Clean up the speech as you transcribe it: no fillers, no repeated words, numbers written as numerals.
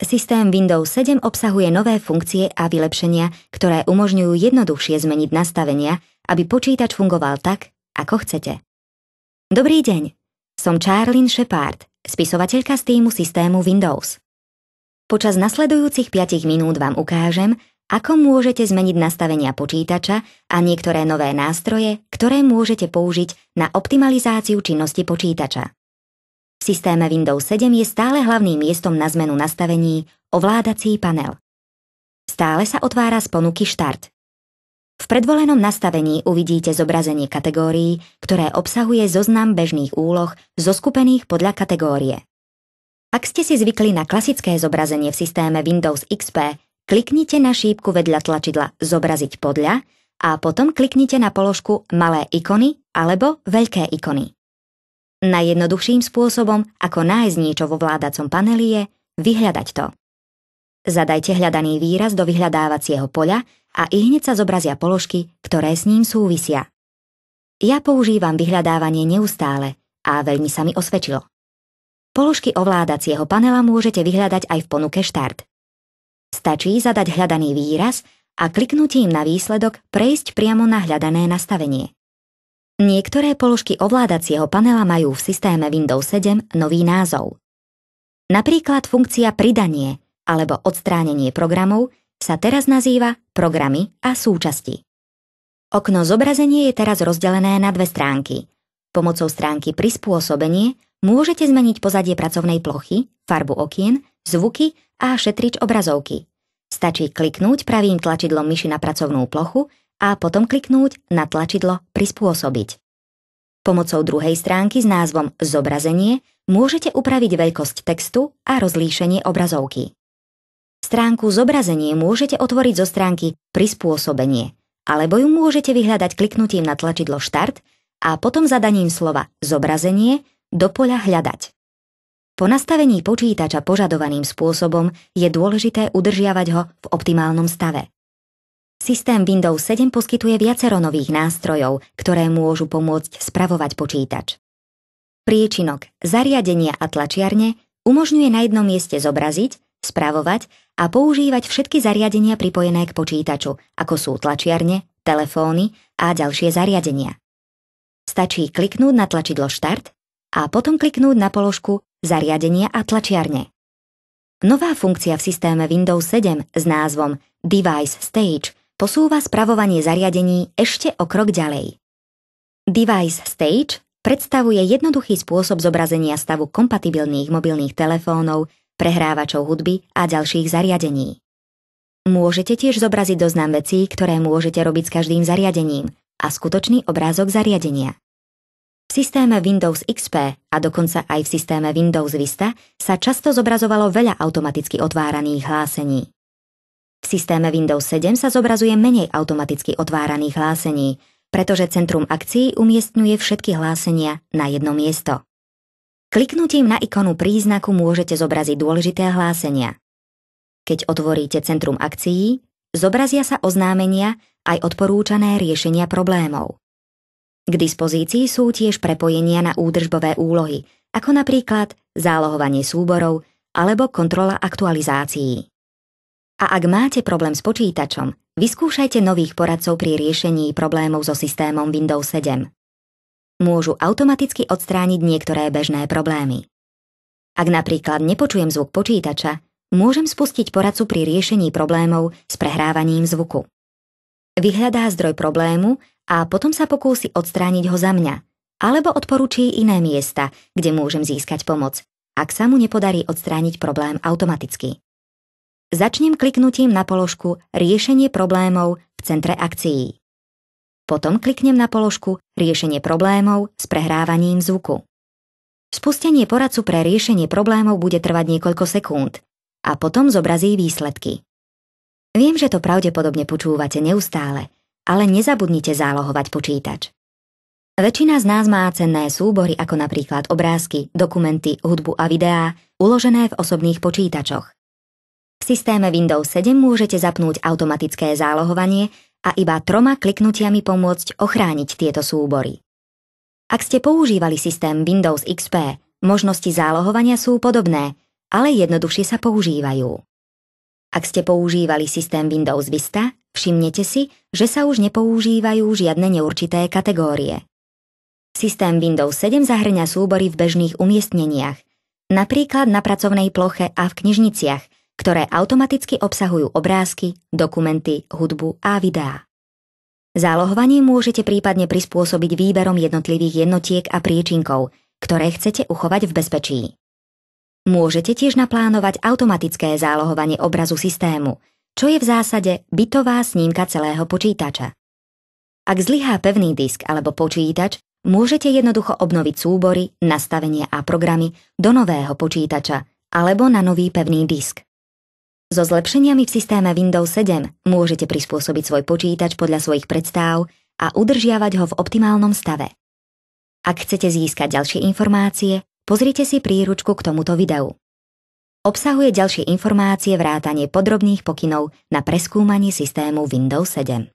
Systém Windows 7 obsahuje nové funkcie a vylepšenia, ktoré umožňujú jednoduchšie zmeniť nastavenia, aby počítač fungoval tak, ako chcete. Dobrý deň, som Charlene Shepard, spisovateľka z týmu systému Windows. Počas nasledujúcich 5 minút vám ukážem, ako môžete zmeniť nastavenia počítača a niektoré nové nástroje, ktoré môžete použiť na optimalizáciu činnosti počítača. V systéme Windows 7 je stále hlavným miestom na zmenu nastavení ovládací panel. Stále sa otvára z ponuky Štart. V predvolenom nastavení uvidíte zobrazenie kategórií, ktoré obsahuje zoznam bežných úloh zoskupených podľa kategórie. Ak ste si zvykli na klasické zobrazenie v systéme Windows XP, kliknite na šípku vedľa tlačidla Zobraziť podľa a potom kliknite na položku Malé ikony alebo Veľké ikony. Najjednoduchším spôsobom, ako nájsť niečo vo vládacom paneli je vyhľadať to. Zadajte hľadaný výraz do vyhľadávacieho poľa a ihneď sa zobrazia položky, ktoré s ním súvisia. Ja používam vyhľadávanie neustále a veľmi sa mi osvedčilo. Položky ovládacieho panela môžete vyhľadať aj v ponuke Štart. Stačí zadať hľadaný výraz a kliknutím na výsledok prejsť priamo na hľadané nastavenie. Niektoré položky ovládacieho panela majú v systéme Windows 7 nový názov. Napríklad funkcia Pridanie alebo Odstránenie programov sa teraz nazýva Programy a súčasti. Okno Zobrazenie je teraz rozdelené na dve stránky. Pomocou stránky Prispôsobenie môžete zmeniť pozadie pracovnej plochy, farbu okien, zvuky a šetrič obrazovky. Stačí kliknúť pravým tlačidlom myši na pracovnú plochu a potom kliknúť na tlačidlo Prispôsobiť. Pomocou druhej stránky s názvom Zobrazenie môžete upraviť veľkosť textu a rozlíšenie obrazovky. Stránku Zobrazenie môžete otvoriť zo stránky Prispôsobenie, alebo ju môžete vyhľadať kliknutím na tlačidlo Štart a potom zadaním slova Zobrazenie do poľa Hľadať. Po nastavení počítača požadovaným spôsobom je dôležité udržiavať ho v optimálnom stave. Systém Windows 7 poskytuje viacero nových nástrojov, ktoré môžu pomôcť spravovať počítač. Priečinok, zariadenia a tlačiarne umožňuje na jednom mieste zobraziť, spravovať a používať všetky zariadenia pripojené k počítaču, ako sú tlačiarne, telefóny a ďalšie zariadenia. Stačí kliknúť na tlačidlo Štart a potom kliknúť na položku Zariadenia a tlačiarne. Nová funkcia v systéme Windows 7 s názvom Device Stage posúva spravovanie zariadení ešte o krok ďalej. Device Stage predstavuje jednoduchý spôsob zobrazenia stavu kompatibilných mobilných telefónov, prehrávačov hudby a ďalších zariadení. Môžete tiež zobraziť zoznam vecí, ktoré môžete robiť s každým zariadením a skutočný obrázok zariadenia. V systéme Windows XP a dokonca aj v systéme Windows Vista sa často zobrazovalo veľa automaticky otváraných hlásení. V systéme Windows 7 sa zobrazuje menej automaticky otváraných hlásení, pretože centrum akcií umiestňuje všetky hlásenia na jedno miesto. Kliknutím na ikonu príznaku môžete zobraziť dôležité hlásenia. Keď otvoríte centrum akcií, zobrazia sa oznámenia aj odporúčané riešenia problémov. K dispozícii sú tiež prepojenia na údržbové úlohy, ako napríklad zálohovanie súborov alebo kontrola aktualizácií. A ak máte problém s počítačom, vyskúšajte nových poradcov pri riešení problémov so systémom Windows 7. Môžu automaticky odstrániť niektoré bežné problémy. Ak napríklad nepočujem zvuk počítača, môžem spustiť poradcu pri riešení problémov s prehrávaním zvuku. Vyhľadá zdroj problému a potom sa pokúsi odstrániť ho za mňa, alebo odporúči iné miesta, kde môžem získať pomoc, ak sa mu nepodarí odstrániť problém automaticky. Začnem kliknutím na položku Riešenie problémov v centre akcií. Potom kliknem na položku Riešenie problémov s prehrávaním zvuku. Spustenie poradcu pre riešenie problémov bude trvať niekoľko sekúnd a potom zobrazí výsledky. Viem, že to pravdepodobne počúvate neustále, ale nezabudnite zálohovať počítač. Väčšina z nás má cenné súbory ako napríklad obrázky, dokumenty, hudbu a videá uložené v osobných počítačoch. V systéme Windows 7 môžete zapnúť automatické zálohovanie a iba 3 kliknutiami pomôcť ochrániť tieto súbory. Ak ste používali systém Windows XP, možnosti zálohovania sú podobné, ale jednoduchšie sa používajú. Ak ste používali systém Windows Vista, všimnete si, že sa už nepoužívajú žiadne neurčité kategórie. Systém Windows 7 zahŕňa súbory v bežných umiestneniach, napríklad na pracovnej ploche a v knižniciach, ktoré automaticky obsahujú obrázky, dokumenty, hudbu a videá. Zálohovanie môžete prípadne prispôsobiť výberom jednotlivých jednotiek a priečinkov, ktoré chcete uchovať v bezpečí. Môžete tiež naplánovať automatické zálohovanie obrazu systému, čo je v zásade bitová snímka celého počítača. Ak zlyhá pevný disk alebo počítač, môžete jednoducho obnoviť súbory, nastavenia a programy do nového počítača alebo na nový pevný disk. So zlepšeniami v systéme Windows 7 môžete prispôsobiť svoj počítač podľa svojich predstáv a udržiavať ho v optimálnom stave. Ak chcete získať ďalšie informácie, pozrite si príručku k tomuto videu. Obsahuje ďalšie informácie vrátane podrobných pokynov na preskúmanie systému Windows 7.